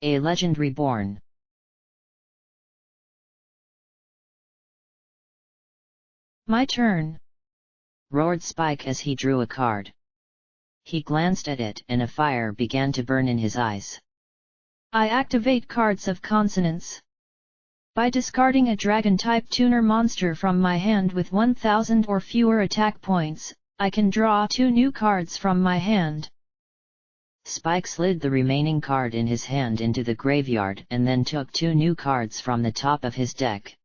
A legend reborn. My turn! Roared Spike as he drew a card. He glanced at it and a fire began to burn in his eyes. I activate Cards of Consonance. By discarding a Dragon-type tuner monster from my hand with 1000 or fewer attack points, I can draw 2 new cards from my hand. Spike slid the remaining card in his hand into the graveyard and then took 2 new cards from the top of his deck.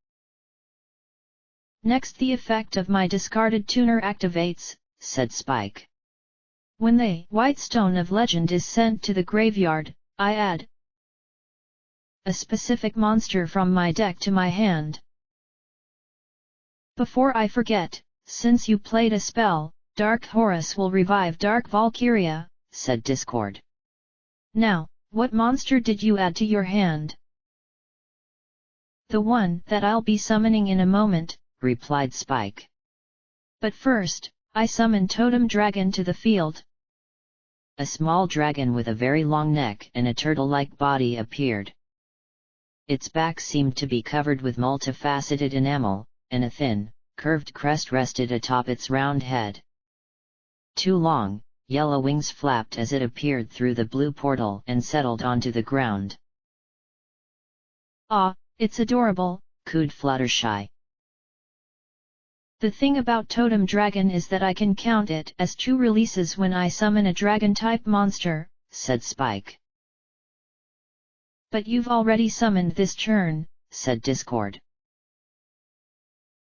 Next, the effect of my discarded tuner activates, said Spike. When the White Stone of Legend is sent to the graveyard, I add a specific monster from my deck to my hand. Before I forget, since you played a spell, Dark Horus will revive Dark Valkyria, said Discord. Now, what monster did you add to your hand? The one that I'll be summoning in a moment, replied Spike. But first, I summon Totem Dragon to the field. A small dragon with a very long neck and a turtle-like body appeared. Its back seemed to be covered with multifaceted enamel, and a thin, curved crest rested atop its round head. 2 long, yellow wings flapped as it appeared through the blue portal and settled onto the ground. Ah, it's adorable, cooed Fluttershy. The thing about Totem Dragon is that I can count it as 2 releases when I summon a Dragon-type monster, said Spike. But you've already summoned this turn, said Discord.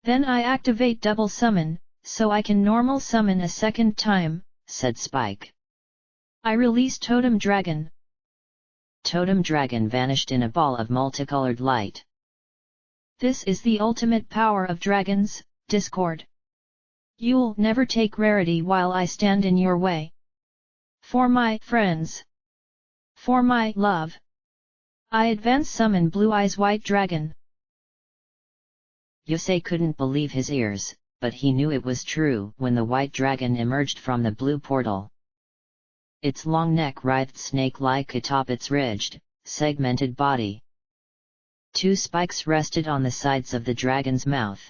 Then I activate Double Summon, so I can normal summon a second time, said Spike. I release Totem Dragon. Totem Dragon vanished in a ball of multicolored light. This is the ultimate power of dragons, Discord. You'll never take rarity while I stand in your way. For my friends. For my love. I advance summon Blue Eyes White Dragon. Yusei couldn't believe his ears, but he knew it was true when the white dragon emerged from the blue portal. Its long neck writhed snake-like atop its ridged, segmented body. 2 spikes rested on the sides of the dragon's mouth.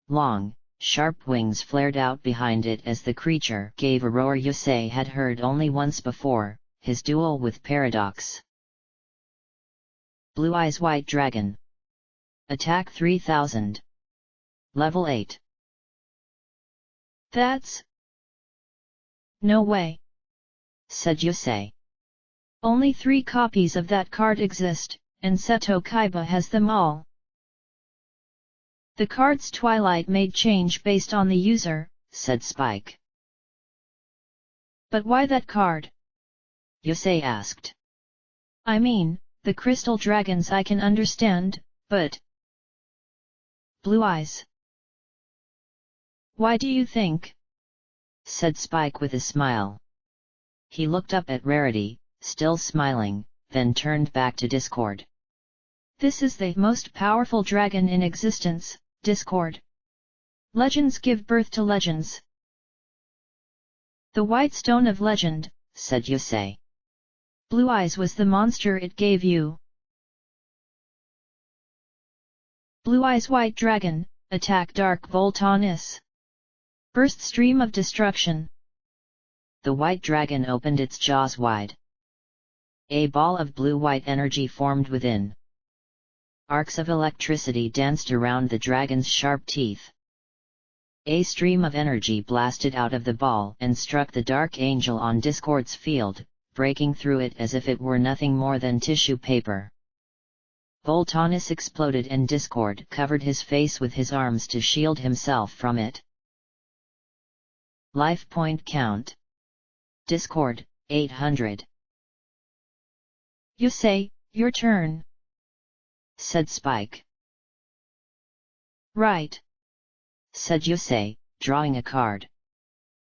Long, sharp wings flared out behind it as the creature gave a roar Yusei had heard only once before, his duel with Paradox. Blue Eyes White Dragon. Attack 3000. Level 8. That's... no way, said Yusei. Only 3 copies of that card exist, and Seto Kaiba has them all. The card's Twilight may change based on the user, said Spike. But why that card? Yusei asked. I mean, the crystal dragons I can understand, but... Blue Eyes. Why do you think? said Spike with a smile. He looked up at Rarity, still smiling, then turned back to Discord. This is the most powerful dragon in existence, Discord. Legends give birth to legends. The White Stone of Legend, said Yusei. Blue Eyes was the monster it gave you. Blue Eyes White Dragon, attack Dark Voltanis. Burst Stream of Destruction. The white dragon opened its jaws wide. A ball of blue-white energy formed within. Arcs of electricity danced around the dragon's sharp teeth. A stream of energy blasted out of the ball and struck the Dark Angel on Discord's field, breaking through it as if it were nothing more than tissue paper. Voltanis exploded and Discord covered his face with his arms to shield himself from it. Life point count. Discord, 800. Yusei, your turn, said Spike. Right, said Yusei, drawing a card.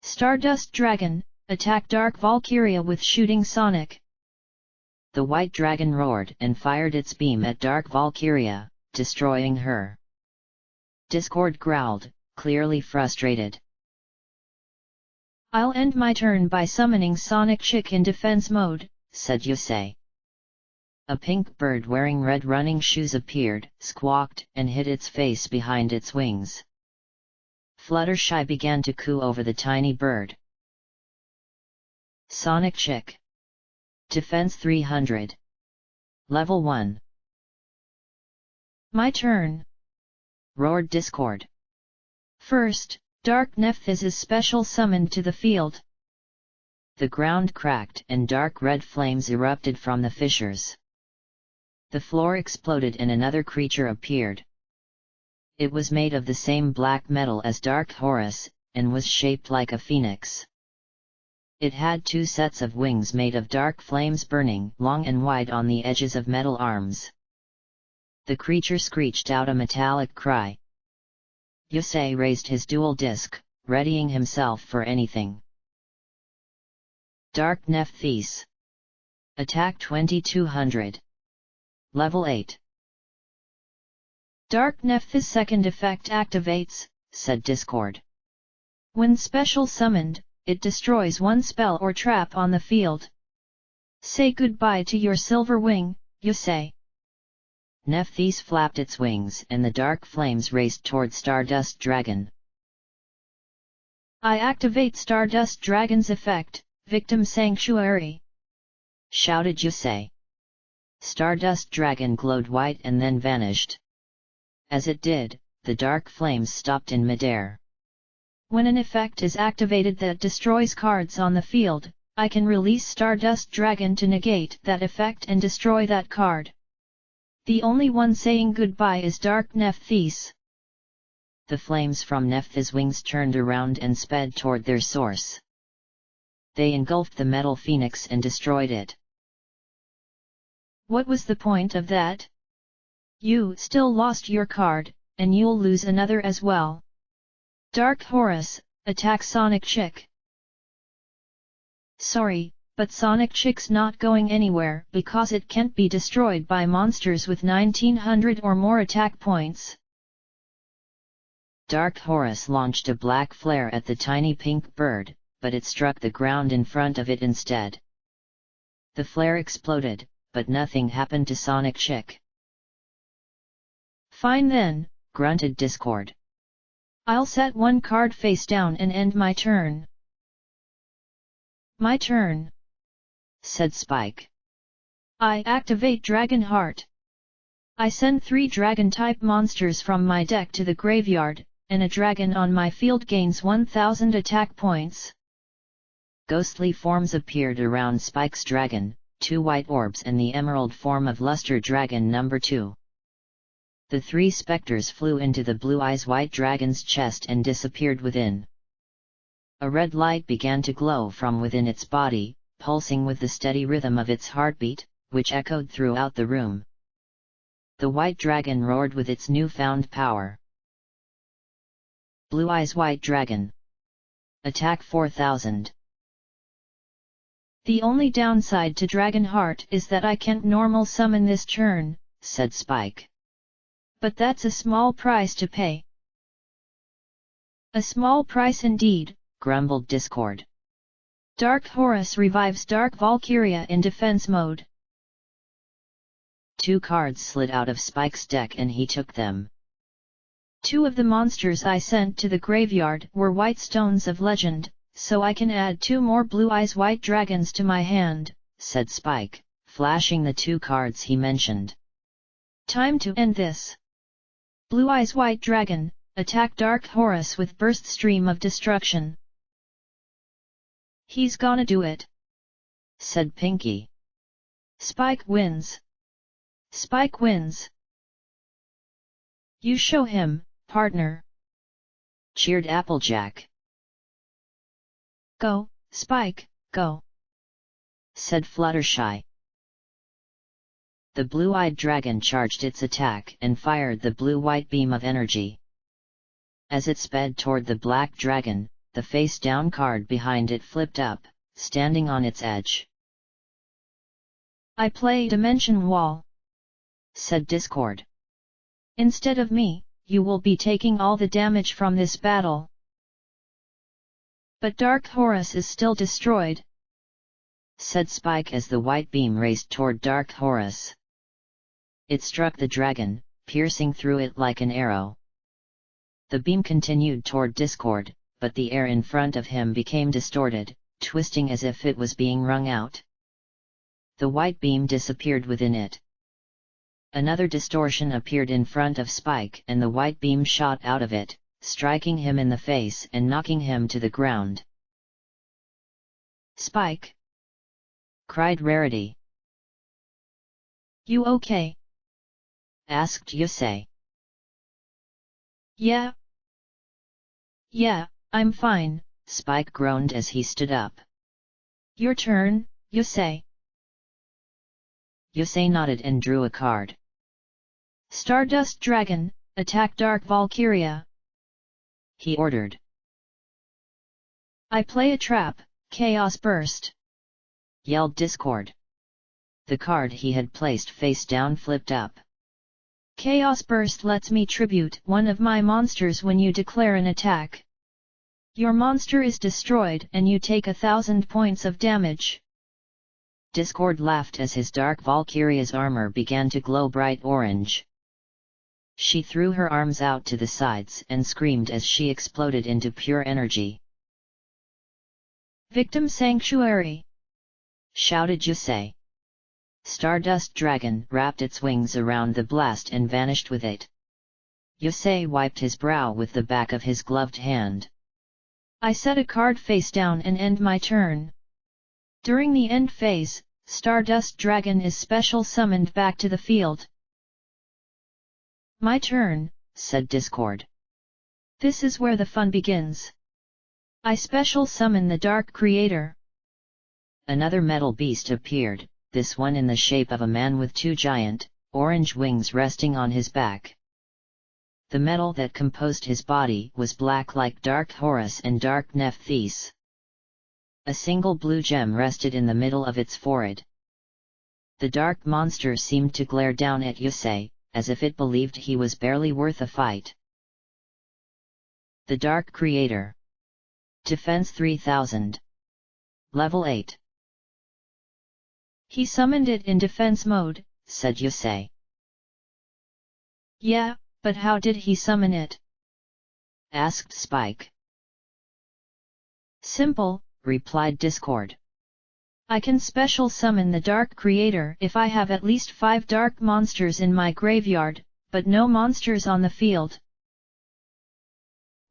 Stardust Dragon, attack Dark Valkyria with Shooting Sonic. The white dragon roared and fired its beam at Dark Valkyria, destroying her. Discord growled, clearly frustrated. I'll end my turn by summoning Sonic Chick in defense mode, said Yusei. A pink bird wearing red running shoes appeared, squawked, and hid its face behind its wings. Fluttershy began to coo over the tiny bird. Sonic Chick. Defense 300. Level 1. My turn! Roared Discord. First, Dark Nephthys is special summoned to the field. The ground cracked and dark red flames erupted from the fissures. The floor exploded and another creature appeared. It was made of the same black metal as Dark Horus, and was shaped like a phoenix. It had 2 sets of wings made of dark flames burning long and wide on the edges of metal arms. The creature screeched out a metallic cry. Yusei raised his dual disc, readying himself for anything. Dark Nephthys. Attack 2200. Level 8. Dark Nephthys' second effect activates, said Discord. When special summoned, it destroys one spell or trap on the field. Say goodbye to your silver wing, Yusei. Nephthys flapped its wings and the dark flames raced toward Stardust Dragon. I activate Stardust Dragon's effect, Victim Sanctuary, shouted Yusei. Stardust Dragon glowed white and then vanished. As it did, the dark flames stopped in midair. When an effect is activated that destroys cards on the field, I can release Stardust Dragon to negate that effect and destroy that card. The only one saying goodbye is Dark Nephthys. The flames from Nephthys' wings turned around and sped toward their source. They engulfed the metal phoenix and destroyed it. What was the point of that? You still lost your card, and you'll lose another as well. Dark Horus, attack Sonic Chick. Sorry, but Sonic Chick's not going anywhere because it can't be destroyed by monsters with 1900 or more attack points. Dark Horus launched a black flare at the tiny pink bird, but it struck the ground in front of it instead. The flare exploded, but nothing happened to Sonic Chick. Fine then, grunted Discord. I'll set one card face down and end my turn. My turn, said Spike. I activate Dragon Heart. I send 3 dragon-type monsters from my deck to the graveyard, and a dragon on my field gains 1000 attack points. Ghostly forms appeared around Spike's dragon, 2 white orbs and the emerald form of Luster Dragon number 2. The 3 specters flew into the Blue Eyes White Dragon's chest and disappeared within. A red light began to glow from within its body, pulsing with the steady rhythm of its heartbeat, which echoed throughout the room. The white dragon roared with its newfound power. Blue Eyes White Dragon. Attack 4000. The only downside to Dragon Heart is that I can't normal summon this turn, said Spike. But that's a small price to pay. A small price indeed, grumbled Discord. Dark Horus revives Dark Valkyria in defense mode. 2 cards slid out of Spike's deck and he took them. 2 of the monsters I sent to the graveyard were white stones of legend, so I can add 2 more Blue Eyes White Dragons to my hand, said Spike, flashing the 2 cards he mentioned. Time to end this. Blue Eyes White Dragon, attack Dark Horus with Burst Stream of Destruction. He's gonna do it, said Pinky. Spike wins. Spike wins. You show him, partner, cheered Applejack. Go, Spike, go, said Fluttershy. The blue-eyed dragon charged its attack and fired the blue-white beam of energy. As it sped toward the black dragon, the face-down card behind it flipped up, standing on its edge. I play Dimension Wall, said Discord. Instead of me, you will be taking all the damage from this battle. But Dark Horus is still destroyed. said Spike as the white beam raced toward Dark Horus. It struck the dragon, piercing through it like an arrow. The beam continued toward Discord, but the air in front of him became distorted, twisting as if it was being wrung out. The white beam disappeared within it. Another distortion appeared in front of Spike and the white beam shot out of it, striking him in the face and knocking him to the ground. "Spike!" cried Rarity. "You okay?" asked Yusei. Yeah, I'm fine," Spike groaned as he stood up. "Your turn, Yusei." Yusei nodded and drew a card. "Stardust Dragon, attack Dark Valkyria," he ordered. "I play a trap, Chaos Burst," yelled Discord. The card he had placed face down flipped up. "Chaos Burst lets me tribute one of my monsters when you declare an attack. Your monster is destroyed and you take 1,000 points of damage." Discord laughed as his Dark Valkyria's armor began to glow bright orange. She threw her arms out to the sides and screamed as she exploded into pure energy. "Victim Sanctuary!" shouted Yusei. Stardust Dragon wrapped its wings around the blast and vanished with it. Yusei wiped his brow with the back of his gloved hand. "I set a card face down and end my turn. During the end phase, Stardust Dragon is special summoned back to the field." "My turn," said Discord. "This is where the fun begins. I special summon the Dark Creator." Another metal beast appeared, this one in the shape of a man with two giant, orange wings resting on his back. The metal that composed his body was black like Dark Horus and Dark Nephthys. A single blue gem rested in the middle of its forehead. The dark monster seemed to glare down at Yusei, as if it believed he was barely worth a fight. The Dark Creator. Defense 3000. Level 8. "He summoned it in defense mode," said Yusei. "Yeah, but how did he summon it?" asked Spike. "Simple," replied Discord. "I can special summon the Dark Creator if I have at least 5 dark monsters in my graveyard, but no monsters on the field.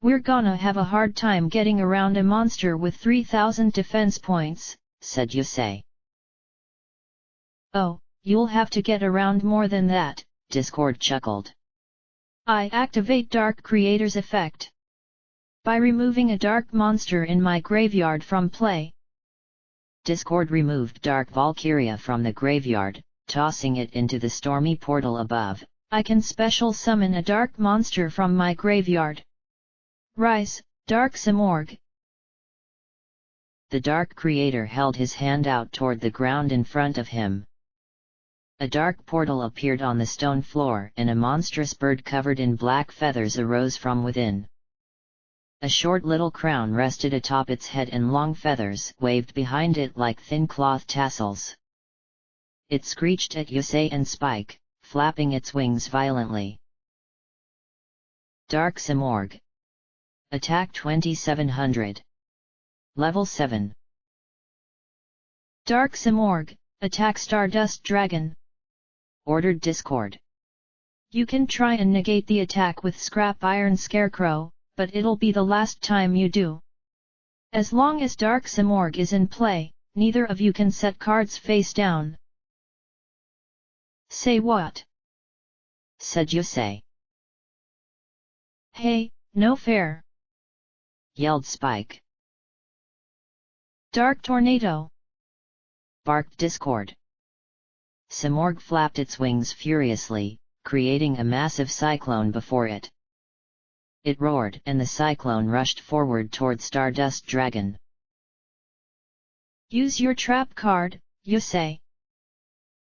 We're gonna have a hard time getting around a monster with 3,000 defense points," said Yusei. "Oh, you'll have to get around more than that," Discord chuckled. "I activate Dark Creator's effect by removing a dark monster in my graveyard from play." Discord removed Dark Valkyria from the graveyard, tossing it into the stormy portal above. "I can special summon a dark monster from my graveyard. Rise, Dark Simorgh." The Dark Creator held his hand out toward the ground in front of him. A dark portal appeared on the stone floor and a monstrous bird covered in black feathers arose from within. A short little crown rested atop its head and long feathers waved behind it like thin cloth tassels. It screeched at Yusei and Spike, flapping its wings violently. Dark Simorgh. Attack 2700. Level 7. "Dark Simorgh, attack Stardust Dragon," ordered Discord. "You can try and negate the attack with Scrap Iron Scarecrow, but it'll be the last time you do. As long as Dark Simorgh is in play, neither of you can set cards face down." "Say what?" said Yusei. "Hey, no fair!" yelled Spike. "Dark Tornado!" barked Discord. Simorgh flapped its wings furiously, creating a massive cyclone before it. It roared and the cyclone rushed forward toward Stardust Dragon. "Use your trap card, Yusei!"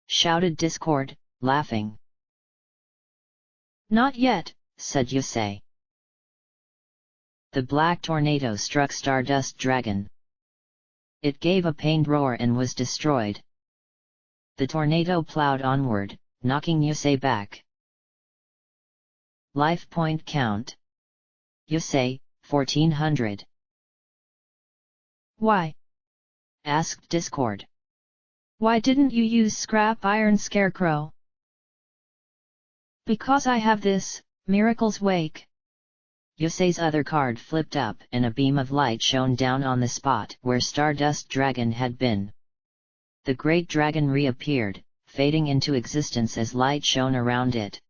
shouted Discord, laughing. "Not yet," said Yusei. The black tornado struck Stardust Dragon. It gave a pained roar and was destroyed. The tornado plowed onward, knocking Yusei back. Life point count. Yusei, 1400. Why? Asked Discord. Why didn't you use scrap iron scarecrow? Because I have this, Miracle's Wake. Yusei's other card flipped up and a beam of light shone down on the spot where Stardust Dragon had been. The great dragon reappeared, fading into existence as light shone around it.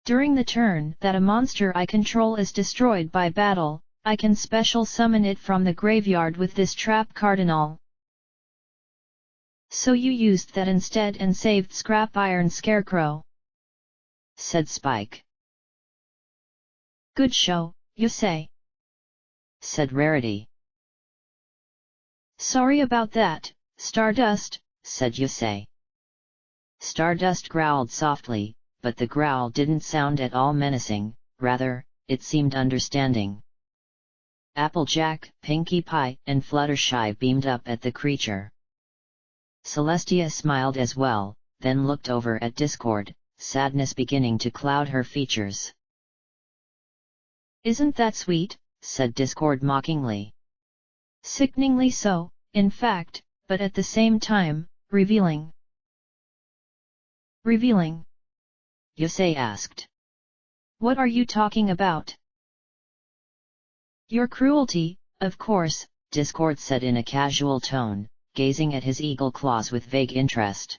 During the turn that a monster I control is destroyed by battle, I can special summon it from the graveyard with this trap cardinal. So you used that instead and saved scrap iron scarecrow, said Spike. Good show, Yusei, said Rarity. Sorry about that, Stardust, said Yusei. Stardust growled softly, but the growl didn't sound at all menacing, rather, it seemed understanding. Applejack, Pinkie Pie, and Fluttershy beamed up at the creature. Celestia smiled as well, then looked over at Discord, sadness beginning to cloud her features. Isn't that sweet? Said Discord mockingly. Sickeningly so, in fact, but at the same time, revealing. Revealing? Yusei asked. What are you talking about? Your cruelty, of course, Discord said in a casual tone, gazing at his eagle claws with vague interest.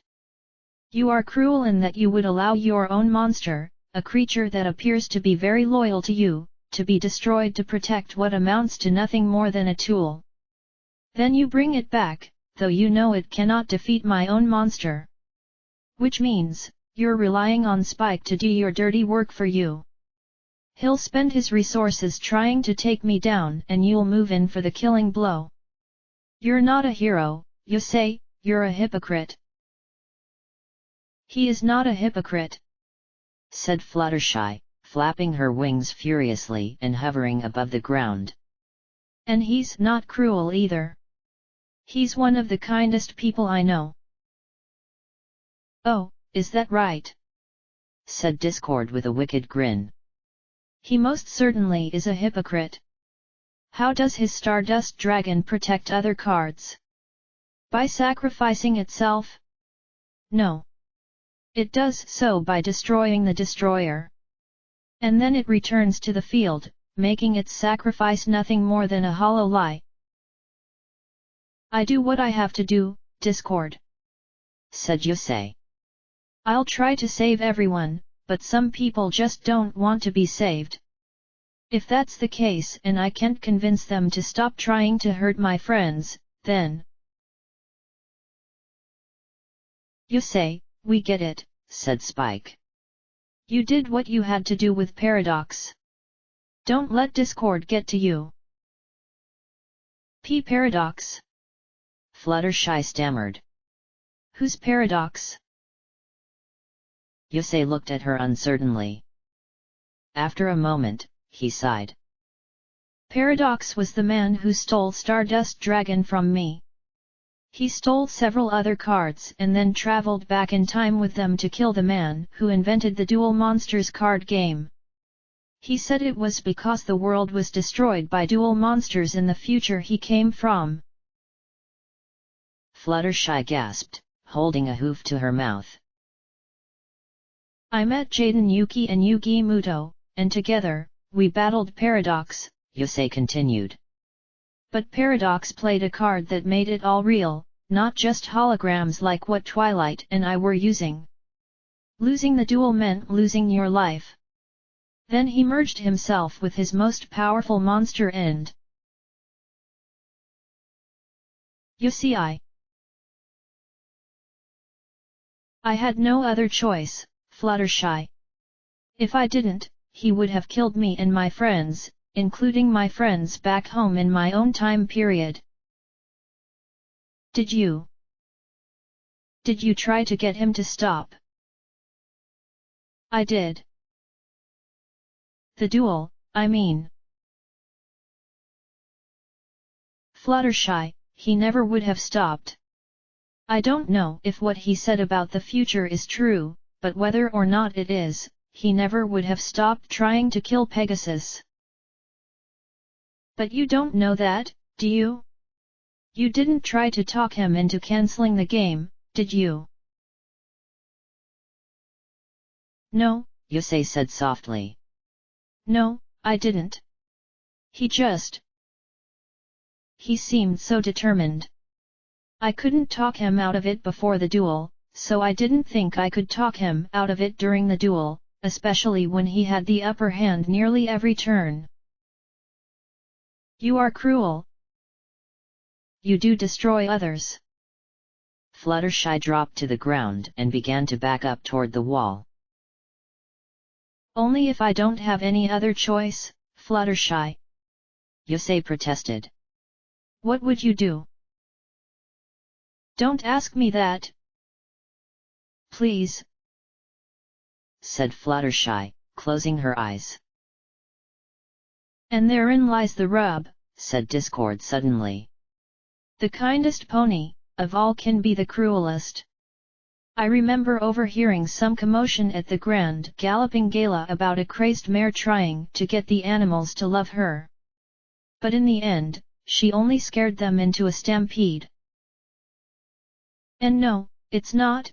You are cruel in that you would allow your own monster, a creature that appears to be very loyal to you, to be destroyed to protect what amounts to nothing more than a tool. Then you bring it back, though you know it cannot defeat my own monster. Which means, you're relying on Spike to do your dirty work for you. He'll spend his resources trying to take me down and you'll move in for the killing blow. You're not a hero, Yusei, you're a hypocrite. He is not a hypocrite, said Fluttershy, flapping her wings furiously and hovering above the ground. And he's not cruel either. He's one of the kindest people I know. Oh, is that right? Said Discord with a wicked grin. He most certainly is a hypocrite. How does his Stardust Dragon protect other cards? By sacrificing itself? No. It does so by destroying the destroyer. And then it returns to the field, making its sacrifice nothing more than a hollow lie. I do what I have to do, Discord, said Yusei. I'll try to save everyone, but some people just don't want to be saved. If that's the case and I can't convince them to stop trying to hurt my friends, then… Yusei, we get it, said Spike. You did what you had to do with Paradox. Don't let Discord get to you. Paradox? Fluttershy stammered. Who's Paradox? Yusei looked at her uncertainly. After a moment, he sighed. Paradox was the man who stole Stardust Dragon from me. He stole several other cards and then traveled back in time with them to kill the man who invented the Duel Monsters card game. He said it was because the world was destroyed by duel monsters in the future he came from. Fluttershy gasped, holding a hoof to her mouth. I met Jaden Yuki and Yugi Muto, and together, we battled Paradox, Yusei continued. But Paradox played a card that made it all real, not just holograms like what Twilight and I were using. Losing the duel meant losing your life. Then he merged himself with his most powerful monster and… You see, I had no other choice, Fluttershy. If I didn't, he would have killed me and my friends, including my friends back home in my own time period. Did you try to get him to stop? I did. The duel, I mean. Fluttershy, he never would have stopped. I don't know if what he said about the future is true, but whether or not it is, he never would have stopped trying to kill Pegasus. But you don't know that, do you? You didn't try to talk him into canceling the game, did you? No, Yusei said softly. No, I didn't. He seemed so determined. I couldn't talk him out of it before the duel, so I didn't think I could talk him out of it during the duel, especially when he had the upper hand nearly every turn. You are cruel. You do destroy others. Fluttershy dropped to the ground and began to back up toward the wall. Only if I don't have any other choice, Fluttershy. Yusei protested. What would you do? Don't ask me that. Please, said Fluttershy, closing her eyes. And therein lies the rub, said Discord suddenly. The kindest pony, of all can be the cruelest. I remember overhearing some commotion at the Grand Galloping Gala about a crazed mare trying to get the animals to love her. But in the end, she only scared them into a stampede. And no, it's not,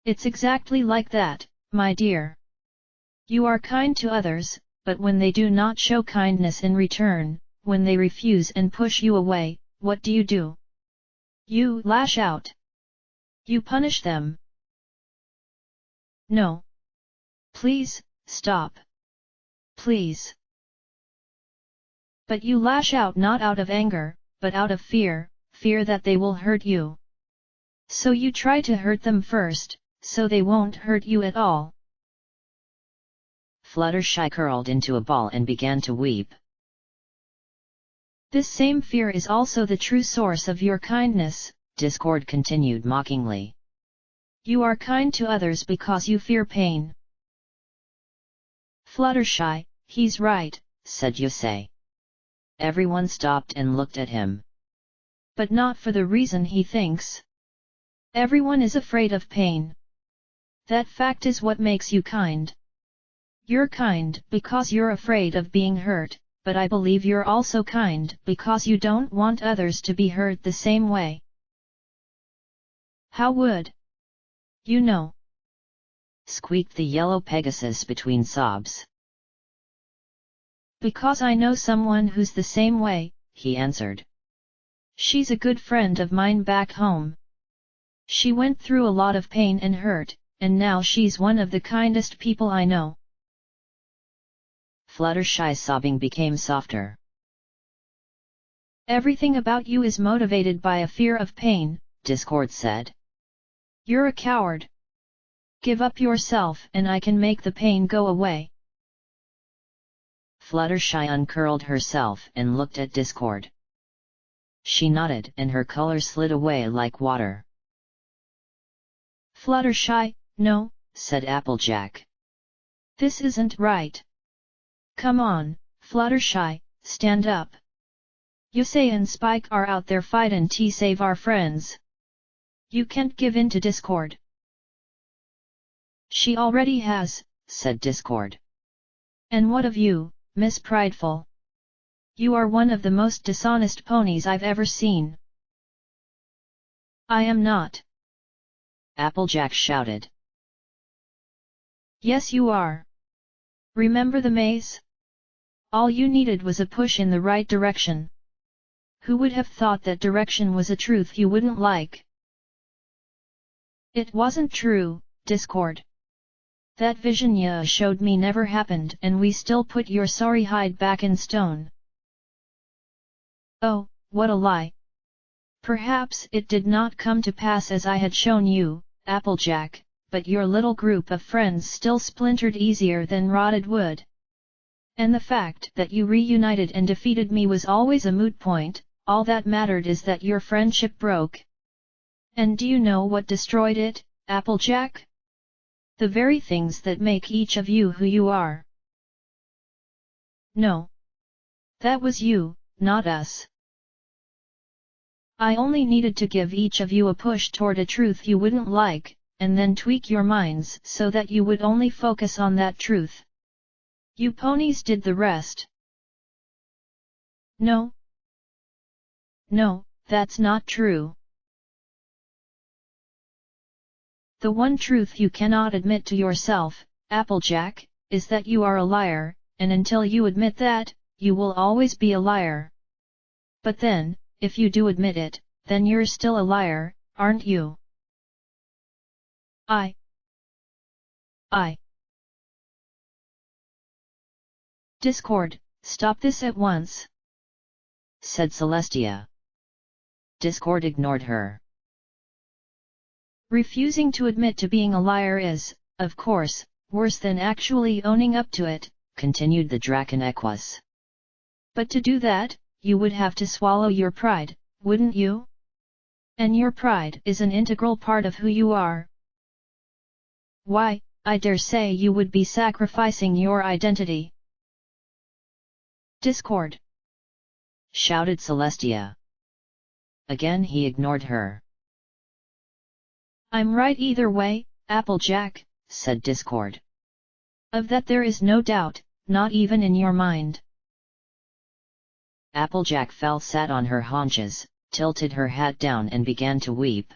It's exactly like that, my dear. You are kind to others, but when they do not show kindness in return, when they refuse and push you away, what do? You lash out. You punish them. No. Please, stop. Please. But you lash out not out of anger, but out of fear, fear that they will hurt you. So you try to hurt them first, so they won't hurt you at all. Fluttershy curled into a ball and began to weep. This same fear is also the true source of your kindness, Discord continued mockingly. You are kind to others because you fear pain. Fluttershy, he's right, said Yusei. Everyone stopped and looked at him. But not for the reason he thinks. Everyone is afraid of pain. That fact is what makes you kind. You're kind because you're afraid of being hurt, but I believe you're also kind because you don't want others to be hurt the same way. How would you know? Squeaked the yellow Pegasus between sobs. Because I know someone who's the same way, he answered. She's a good friend of mine back home. She went through a lot of pain and hurt, and now she's one of the kindest people I know. Fluttershy's sobbing became softer. Everything about you is motivated by a fear of pain, Discord said. You're a coward. Give up yourself and I can make the pain go away. Fluttershy uncurled herself and looked at Discord. She nodded and her color slid away like water. Fluttershy, no, said Applejack. This isn't right. Come on, Fluttershy, stand up. Yusei and Spike are out there fightin' to save our friends. You can't give in to Discord. She already has, said Discord. And what of you, Miss Prideful? You are one of the most dishonest ponies I've ever seen. I am not. Applejack shouted. Yes you are. Remember the maze? All you needed was a push in the right direction. Who would have thought that direction was a truth you wouldn't like? It wasn't true, Discord. That vision ya showed me never happened and we still put your sorry hide back in stone. Oh, what a lie. Perhaps it did not come to pass as I had shown you, Applejack, but your little group of friends still splintered easier than rotted wood. And the fact that you reunited and defeated me was always a moot point, all that mattered is that your friendship broke. And do you know what destroyed it, Applejack? The very things that make each of you who you are. No. That was you, not us. I only needed to give each of you a push toward a truth you wouldn't like, and then tweak your minds so that you would only focus on that truth. You ponies did the rest. No. No, that's not true. The one truth you cannot admit to yourself, Applejack, is that you are a liar, and until you admit that, you will always be a liar. But then, if you do admit it, then you're still a liar, aren't you? I. Discord, stop this at once, said Celestia. Discord ignored her. Refusing to admit to being a liar is, of course, worse than actually owning up to it, continued the Draken Equus. But to do that, you would have to swallow your pride, wouldn't you? And your pride is an integral part of who you are. Why, I dare say you would be sacrificing your identity. Discord! shouted Celestia. Again he ignored her. I'm right either way, Applejack, said Discord. Of that there is no doubt, not even in your mind. Applejack sat on her haunches, tilted her hat down and began to weep.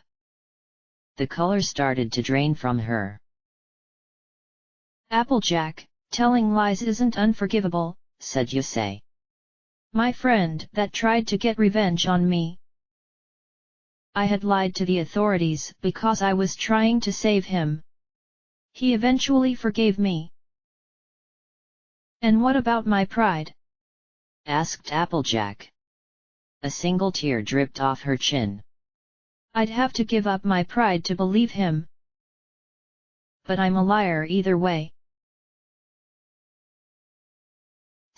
The color started to drain from her. Applejack, telling lies isn't unforgivable, said Yusei. My friend that tried to get revenge on me. I had lied to the authorities because I was trying to save him. He eventually forgave me. And what about my pride? asked Applejack. A single tear dripped off her chin. I'd have to give up my pride to believe him. But I'm a liar either way.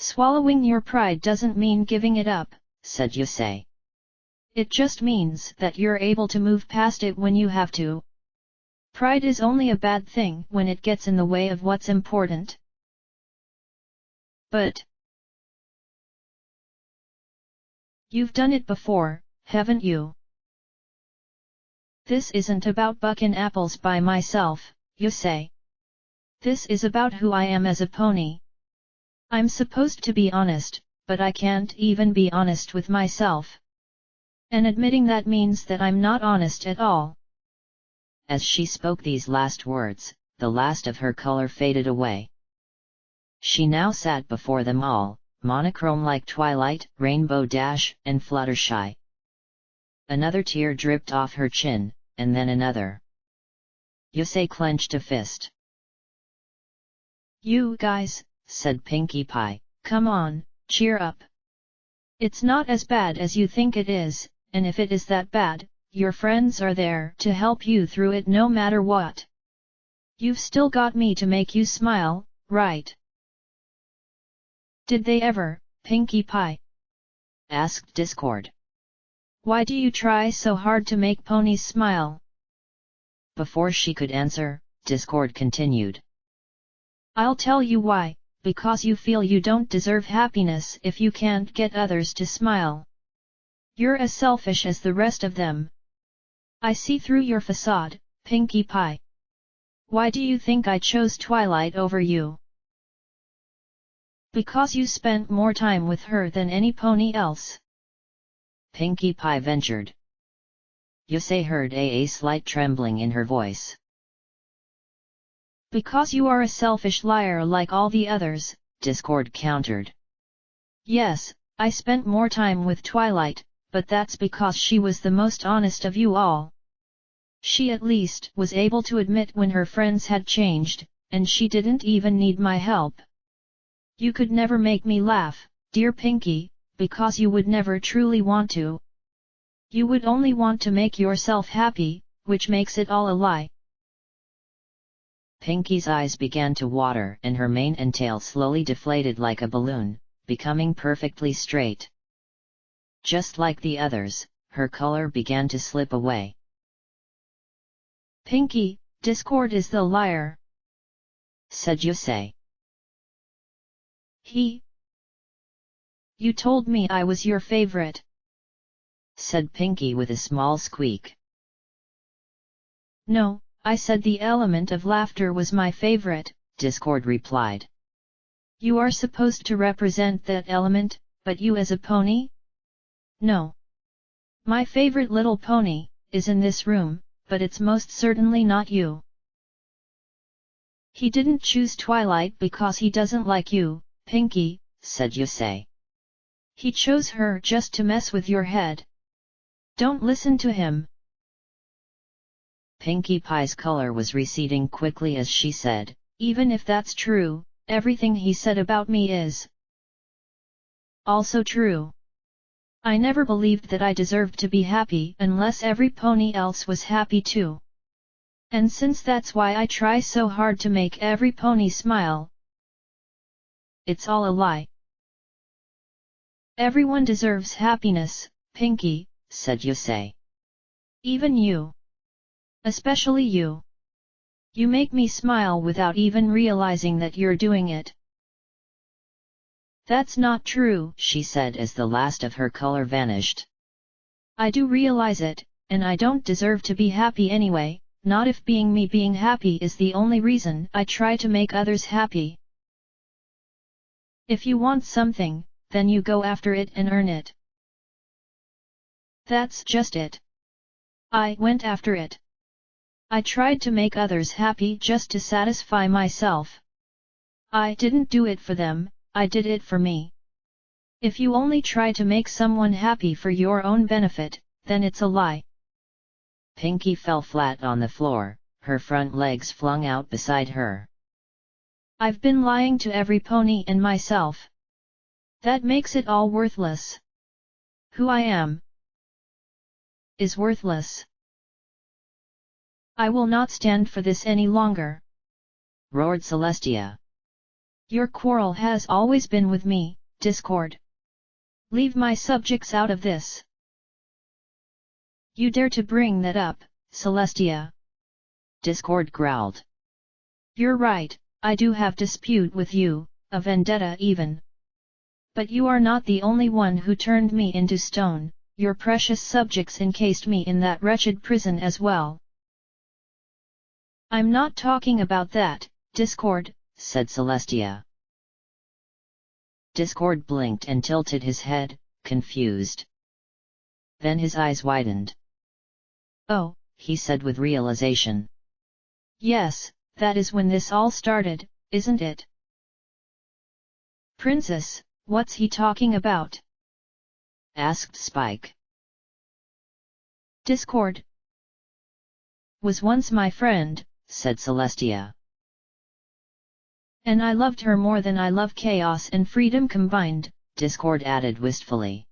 Swallowing your pride doesn't mean giving it up, said Yusei. It just means that you're able to move past it when you have to. Pride is only a bad thing when it gets in the way of what's important. But you've done it before, haven't you? This isn't about bucking apples by myself, Yusei. This is about who I am as a pony. I'm supposed to be honest, but I can't even be honest with myself. And admitting that means that I'm not honest at all. As she spoke these last words, the last of her color faded away. She now sat before them all, monochrome like Twilight, Rainbow Dash, and Fluttershy. Another tear dripped off her chin, and then another. Yusei clenched a fist. You guys, said Pinkie Pie, come on, cheer up. It's not as bad as you think it is, and if it is that bad, your friends are there to help you through it no matter what. You've still got me to make you smile, right? Did they ever, Pinkie Pie? asked Discord. Why do you try so hard to make ponies smile? Before she could answer, Discord continued. I'll tell you why. Because you feel you don't deserve happiness if you can't get others to smile. You're as selfish as the rest of them. I see through your facade, Pinkie Pie. Why do you think I chose Twilight over you? Because you spent more time with her than any pony else. Pinkie Pie ventured. Yusei heard a slight trembling in her voice. Because you are a selfish liar like all the others, Discord countered. Yes, I spent more time with Twilight, but that's because she was the most honest of you all. She at least was able to admit when her friends had changed, and she didn't even need my help. You could never make me laugh, dear Pinkie, because you would never truly want to. You would only want to make yourself happy, which makes it all a lie. Pinkie's eyes began to water and her mane and tail slowly deflated like a balloon, becoming perfectly straight. Just like the others, her color began to slip away. Pinkie, Discord is the liar, said Yusei. You told me I was your favorite. said Pinky with a small squeak. No, I said the element of laughter was my favorite, Discord replied. You are supposed to represent that element, but you as a pony? No. My favorite little pony is in this room, but it's most certainly not you. He didn't choose Twilight because he doesn't like you, Pinky, said Yusei. He chose her just to mess with your head. Don't listen to him. Pinkie Pie's color was receding quickly as she said, Even if that's true, everything he said about me is also true. I never believed that I deserved to be happy unless every pony else was happy too. And since that's why I try so hard to make every pony smile, it's all a lie. Everyone deserves happiness, Pinky, said Yusei. Even you. Especially you. You make me smile without even realizing that you're doing it. That's not true, she said as the last of her color vanished. I do realize it, and I don't deserve to be happy anyway, not if being me being happy is the only reason I try to make others happy. If you want something, then you go after it and earn it. That's just it. I went after it. I tried to make others happy just to satisfy myself. I didn't do it for them, I did it for me. If you only try to make someone happy for your own benefit, then it's a lie. Pinky fell flat on the floor, her front legs flung out beside her. I've been lying to every pony and myself. That makes it all worthless. Who I am is worthless. I will not stand for this any longer, roared Celestia. Your quarrel has always been with me, Discord. Leave my subjects out of this. You dare to bring that up, Celestia? Discord growled. You're right, I do have dispute with you, a vendetta even. But you are not the only one who turned me into stone, your precious subjects encased me in that wretched prison as well. I'm not talking about that, Discord, said Celestia. Discord blinked and tilted his head, confused. Then his eyes widened. Oh, he said with realization. Yes, that is when this all started, isn't it? Princess, what's he talking about? Asked Spike. Discord was once my friend, said Celestia. And I loved her more than I love chaos and freedom combined, Discord added wistfully.